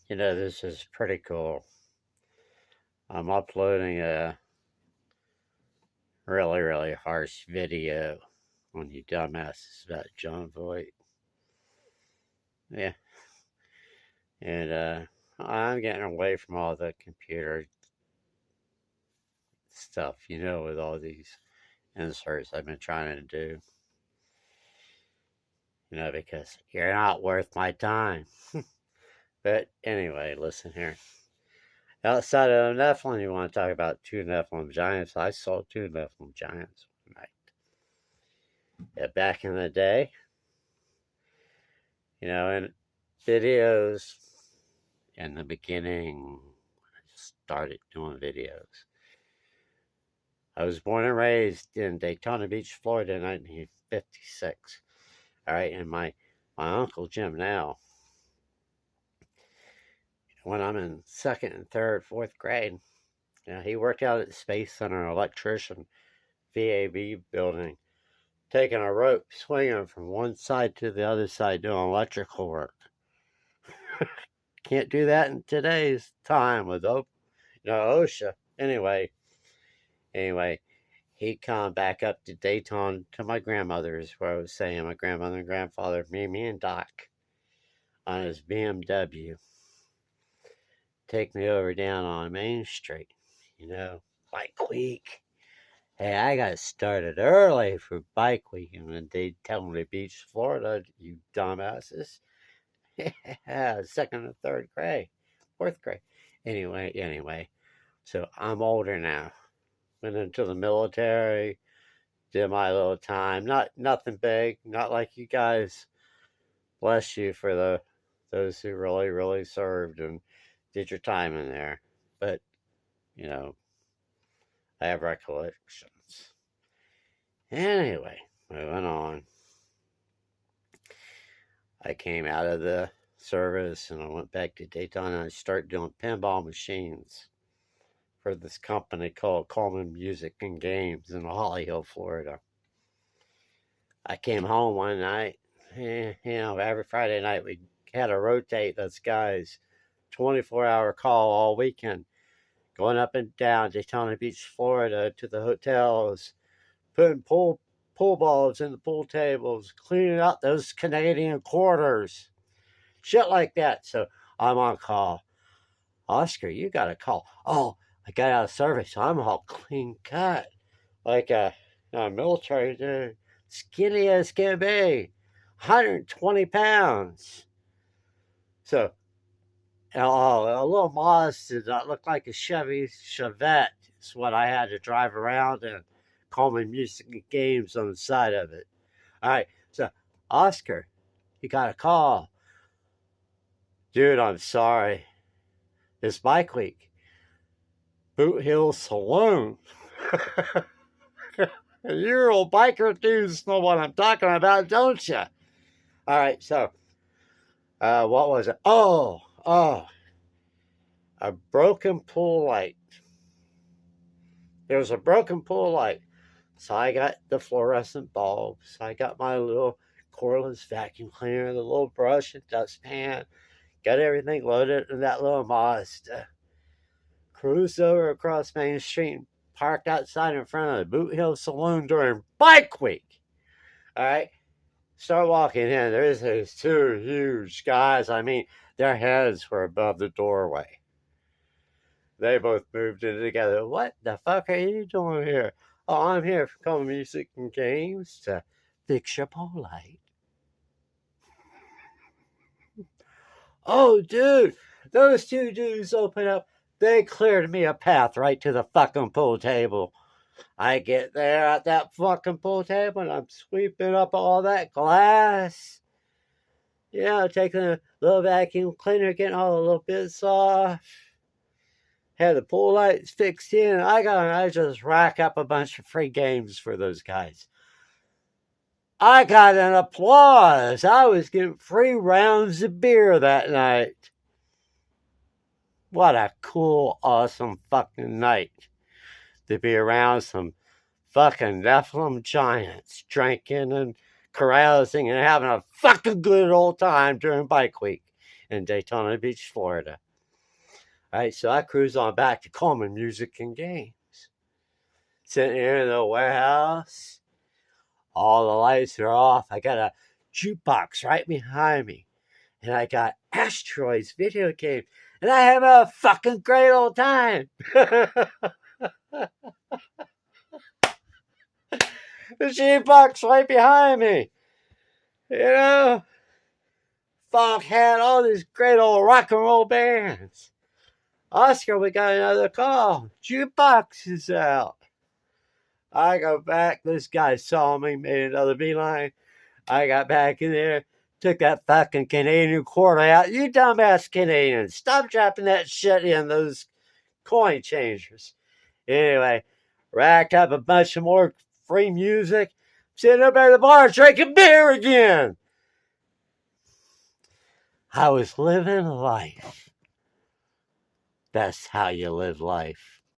This is pretty cool. I'm uploading a really, really harsh video on you dumbasses about John Voight. Yeah. And I'm getting away from all the computer stuff, with all these inserts I've been trying to do. Because you're not worth my time. But anyway, listen here. Outside of Nephilim, you want to talk about two Nephilim giants? I saw two Nephilim giants one night. Yeah, back in the day, in videos in the beginning, when I started doing videos. I was born and raised in Daytona Beach, Florida in 1956. All right, and my Uncle Jim now, when I'm in second and third, fourth grade, he worked out at the Space Center, an electrician, VAB building, taking a rope, swinging from one side to the other side, doing electrical work. Can't do that in today's time with OSHA. Anyway, he come back up to Daytona to my grandmother's, where I was saying my grandmother and grandfather, me and Doc, on his BMW. Take me over down on Main Street, Bike Week. Hey, I got started early for Bike Week in Daytona Beach, Florida, you dumbasses. Second and third grade, fourth grade. Anyway, so I'm older now. Went into the military, did my little time. Nothing big, not like you guys. Bless you for those who really, really served and did your time in there. But, I have recollections. Anyway, moving on. I came out of the service and I went back to Daytona and I started doing pinball machines for this company called Coleman Music and Games in Holly Hill, Florida. I came home one night, every Friday night we had to rotate us guys, 24-hour call all weekend, going up and down Daytona Beach, Florida to the hotels, putting pool balls in the pool tables, cleaning out those Canadian quarters, shit like that. So I'm on call. Oscar, you got a call. Oh, I got out of service, so I'm all clean cut, like a military dude, skinny as can be, 120 pounds. So, a little Moz did not look like a Chevy Chevette. It's what I had to drive around and Coleman Music and Games on the side of it. All right, so Oscar, you got a call. Dude, I'm sorry. It's Bike Week. Boot Hill Saloon. You old biker dudes know what I'm talking about, don't you? All right, so what was it? Oh, a broken pool light. There was a broken pool light. So I got the fluorescent bulbs. I got my little cordless vacuum cleaner, the little brush and dustpan. Got everything loaded in that little Mazda. Cruised over across Main Street and parked outside in front of the Boot Hill Saloon during Bike Week. All right. Start walking in. There's these two huge guys. I mean, their heads were above the doorway. They both moved in together. What the fuck are you doing here? Oh, I'm here for Coleman Music and Games to fix your pole light. Oh, dude, those two dudes open up. They cleared me a path right to the fucking pool table. I get there at that fucking pool table and I'm sweeping up all that glass. Taking a little vacuum cleaner, getting all the little bits off. Had the pool lights fixed in. I just rack up a bunch of free games for those guys. I got an applause. I was getting free rounds of beer that night. What a cool, awesome fucking night to be around some fucking Nephilim giants drinking and carousing and having a fucking good old time during Bike Week. in Daytona Beach, Florida. All right, so I cruise on back to Coleman Music and Games. Sitting here in the warehouse, all the lights are off. I got a jukebox right behind me, and I got Asteroids video game, and I have a fucking great old time. The jukebox right behind me, you know. Funk had all these great old rock and roll bands. Oscar, we got another call. Jukebox is out. I go back. This guy saw me, made another beeline. I got back in there, took that fucking Canadian quarter out. You dumbass Canadians, stop dropping that shit in those coin changers. Anyway, racked up a bunch of more free music. Sitting up at the bar drinking beer again. I was living life. That's how you live life.